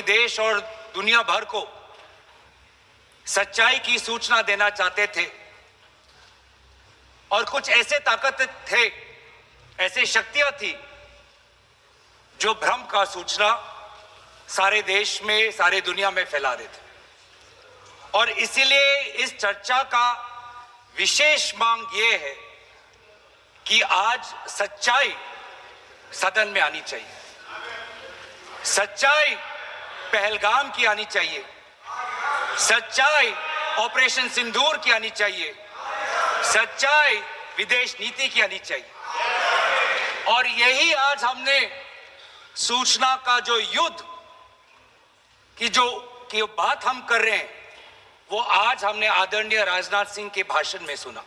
देश और दुनिया भर को सच्चाई की सूचना देना चाहते थे और कुछ ऐसे ताकत थे, ऐसे शक्तियां थी जो भ्रम का सूचना सारे देश में, सारे दुनिया में फैला देते। और इसीलिए इस चर्चा का विशेष मांग यह है कि आज सच्चाई सदन में आनी चाहिए। सच्चाई पहलगाम की आनी चाहिए, सच्चाई ऑपरेशन सिंदूर की आनी चाहिए, सच्चाई विदेश नीति की आनी चाहिए। और यही आज हमने सूचना का जो युद्ध की बात हम कर रहे हैं, वो आज हमने आदरणीय राजनाथ सिंह के भाषण में सुना।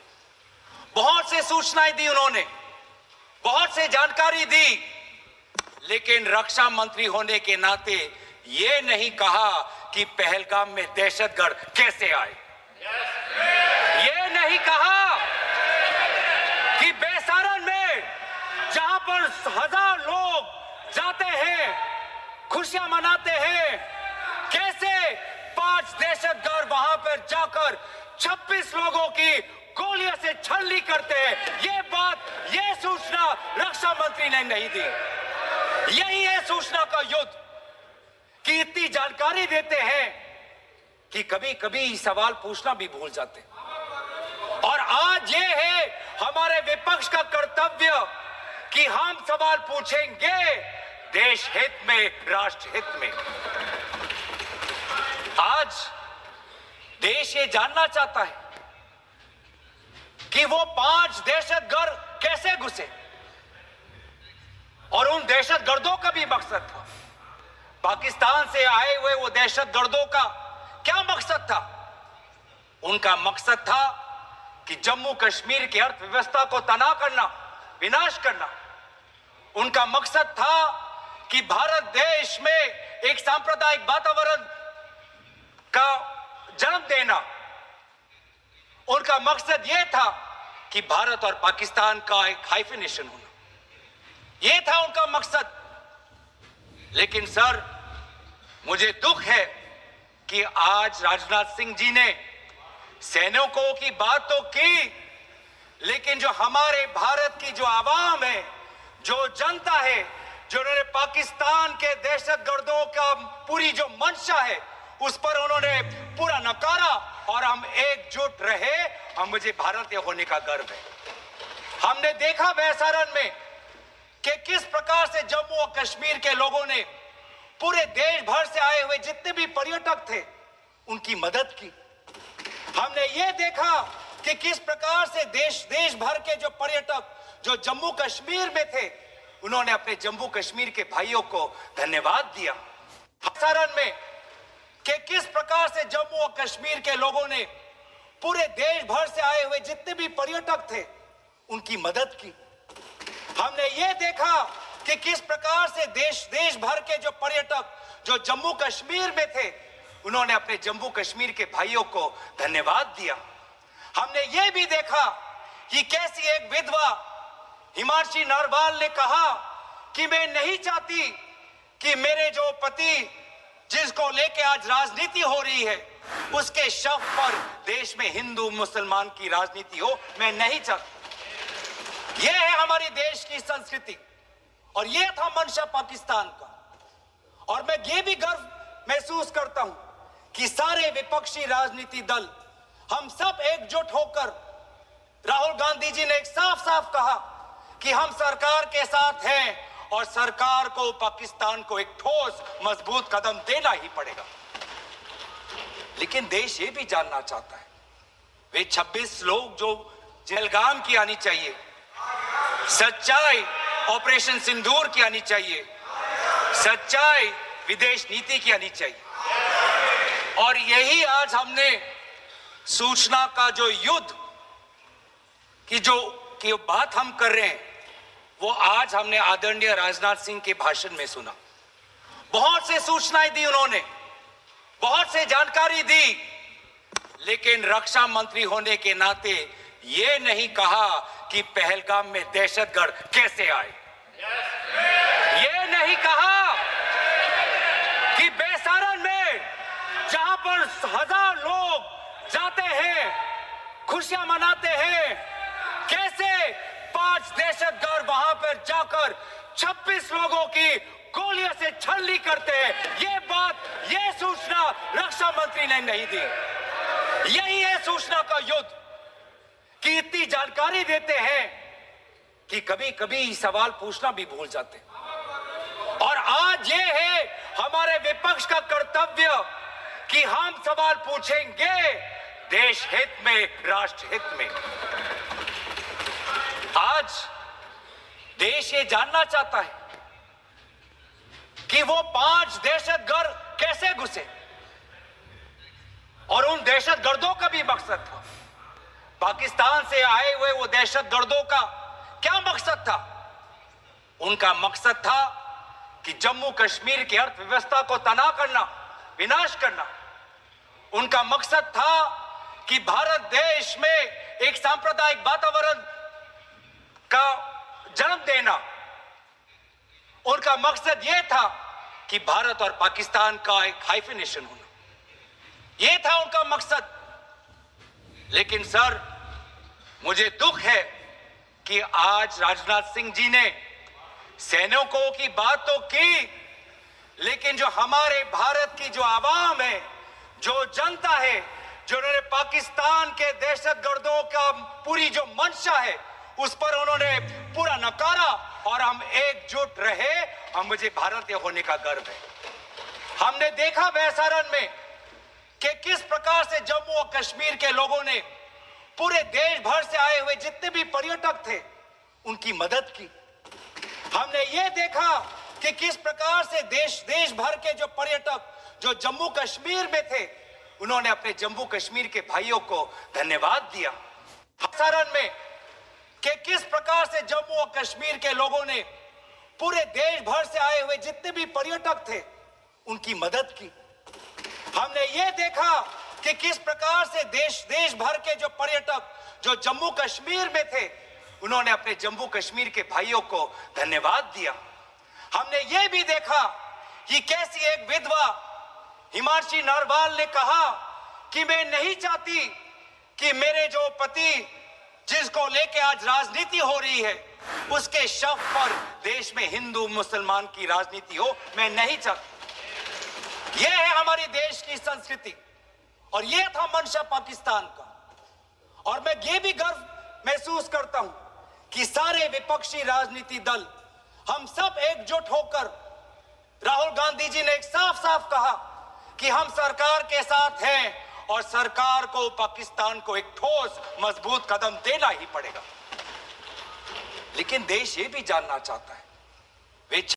बहुत से सूचनाएं दी उन्होंने, बहुत से जानकारी दी, लेकिन रक्षा मंत्री होने के नाते ये नहीं कहा कि पहलगाम में दहशतगर्द कैसे आए। ये नहीं कहा कि बेसारन में जहां पर 1000 लोग जाते हैं, खुशियां मनाते हैं, कैसे 5 दहशतगर्द वहां पर जाकर 26 लोगों की गोलियों से छलनी करते हैं। ये बात, ये सूचना रक्षा मंत्री ने नहीं दी। यही है सूचना का युद्ध कि इतनी जानकारी देते हैं कि कभी कभी सवाल पूछना भी भूल जाते। और आज ये है हमारे विपक्ष का कर्तव्य कि हम सवाल पूछेंगे देश हित में, राष्ट्र हित में। आज देश ये जानना चाहता है कि वो 5 दहशतगर्द कैसे घुसे, और उन दहशतगर्दों का भी मकसद था। पाकिस्तान से आए हुए वो दहशतगर्दों का क्या मकसद था? उनका मकसद था कि जम्मू कश्मीर की अर्थव्यवस्था को तनाव करना, विनाश करना। उनका मकसद था कि भारत देश में एक सांप्रदायिक वातावरण का जन्म देना। उनका मकसद यह था कि भारत और पाकिस्तान का एक हाइफिनेशन होना, यह था उनका मकसद। लेकिन सर, मुझे दुख है कि आज राजनाथ सिंह जी ने सैनिकों की बात तो की, लेकिन जो हमारे भारत की जो आवाम है, जो जनता है, जो उन्होंने पाकिस्तान के दहशतगर्दों का पूरी जो मंशा है, उस पर उन्होंने पूरा नकारा। और हम एकजुट रहे, हम मुझे भारतीय होने का गर्व है। हमने देखा बेसारन में कि किस प्रकार से जम्मू और कश्मीर के लोगों ने पूरे देश भर से आए हुए जितने भी पर्यटक थे, उनकी मदद की। हमने ये देखा कि किस प्रकार से देश भर के जो पर्यटक जो जम्मू कश्मीर में थे, उन्होंने अपने जम्मू कश्मीर के भाइयों को धन्यवाद दिया। बेसारन में कि किस प्रकार से जम्मू और कश्मीर के लोगों ने पूरे देश भर से आए हुए जितने भी पर्यटक थे, उनकी मदद की। हमने ये देखा कि किस प्रकार से देश भर के जो पर्यटक जो जम्मू कश्मीर में थे, उन्होंने अपने जम्मू कश्मीर के भाइयों को धन्यवाद दिया। हमने ये भी देखा कि कैसी एक विधवा हिमांशी नरवाल ने कहा कि मैं नहीं चाहती कि मेरे जो पति, जिसको लेके आज राजनीति हो रही है, उसके शव पर देश में हिंदू मुसलमान की राजनीति हो, मैं नहीं चाहती। यह है हमारी देश की संस्कृति और यह था मंशा पाकिस्तान का। और मैं ये भी गर्व महसूस करता हूं कि सारे विपक्षी राजनीति दल, हम सब एकजुट होकर, राहुल गांधी जी ने एक साफ साफ कहा कि हम सरकार के साथ हैं और सरकार को पाकिस्तान को एक ठोस मजबूत कदम देना ही पड़ेगा। लेकिन देश ये भी जानना चाहता है, वे 26 लोग जो पहलगाम की आनी चाहिए, सच्चाई ऑपरेशन सिंदूर की आनी चाहिए, सच्चाई विदेश नीति की आनी चाहिए। और यही आज हमने सूचना का जो युद्ध की बात हम कर रहे हैं, वो आज हमने आदरणीय राजनाथ सिंह के भाषण में सुना। बहुत से सूचनाएं दी उन्होंने, बहुत से जानकारी दी, लेकिन रक्षा मंत्री होने के नाते ये नहीं कहा कि पहलगाम में दहशतगर्द कैसे आए। ये नहीं कहा कि सारण में जहां पर हजार लोग जाते हैं, खुशियां मनाते हैं, कैसे 5 दहशतगर्द वहां पर जाकर 26 लोगों की गोलियों से छलनी करते हैं। ये सूचना रक्षा मंत्री ने नहीं दी। यही है सूचना का युद्ध कि इतनी जानकारी देते हैं कि कभी कभी सवाल पूछना भी भूल जाते हैं। और आज ये है हमारे विपक्ष का कर्तव्य कि हम सवाल पूछेंगे देश हित में, राष्ट्र हित में। आज देश ये जानना चाहता है कि वो 5 दहशतगर्द कैसे घुसे और उन दहशतगर्दों का भी मकसद था। पाकिस्तान से आए हुए वो दहशतगर्दों का क्या मकसद था? उनका मकसद था कि जम्मू कश्मीर की अर्थव्यवस्था को तनाव करना, विनाश करना। उनका मकसद था कि भारत देश में एक सांप्रदायिक वातावरण का जन्म देना। उनका मकसद यह था कि भारत और पाकिस्तान का एक हाइफिनेशन होना, यह था उनका मकसद। लेकिन सर, मुझे दुख है कि आज राजनाथ सिंह जी ने सैनिकों की बात तो की, लेकिन जो हमारे भारत की जो आवाम है, जो जनता है, जिन्होंने पाकिस्तान के दहशतगर्दों का पूरी जो मंशा है उस पर उन्होंने पूरा नकारा और हम एकजुट रहे। और मुझे भारतीय होने का गर्व है। हमने देखा वैसारण में कि किस प्रकार से जम्मू और कश्मीर के लोगों ने पूरे देश भर से आए हुए जितने भी पर्यटक थे उनकी मदद की। हमने ये देखा कि किस प्रकार से देश भर के जो पर्यटक जो जम्मू कश्मीर में थे उन्होंने अपने जम्मू कश्मीर के भाइयों को धन्यवाद दिया। वैसारण में कि किस प्रकार से जम्मू और कश्मीर के लोगों ने पूरे देश भर से आए हुए जितने भी पर्यटक थे उनकी मदद की। हमने ये देखा कि किस प्रकार से देश भर के जो पर्यटक जो जम्मू कश्मीर में थे उन्होंने अपने जम्मू कश्मीर के भाइयों को धन्यवाद दिया। हमने ये भी देखा कि कैसी एक विधवा हिमांशी नरवाल ने कहा कि मैं नहीं चाहती कि मेरे जो पति जिसको लेके आज राजनीति हो रही है उसके शव पर देश में हिंदू मुसलमान की राजनीति हो, मैं नहीं चाहती। यह है हमारी देश की संस्कृति और यह था मंशा पाकिस्तान का। और मैं ये भी गर्व महसूस करता हूं कि सारे विपक्षी राजनीति दल हम सब एकजुट होकर, राहुल गांधी जी ने एक साफ साफ कहा कि हम सरकार के साथ हैं और सरकार को पाकिस्तान को एक ठोस मजबूत कदम देना ही पड़ेगा। लेकिन देश ये भी जानना चाहता है, वे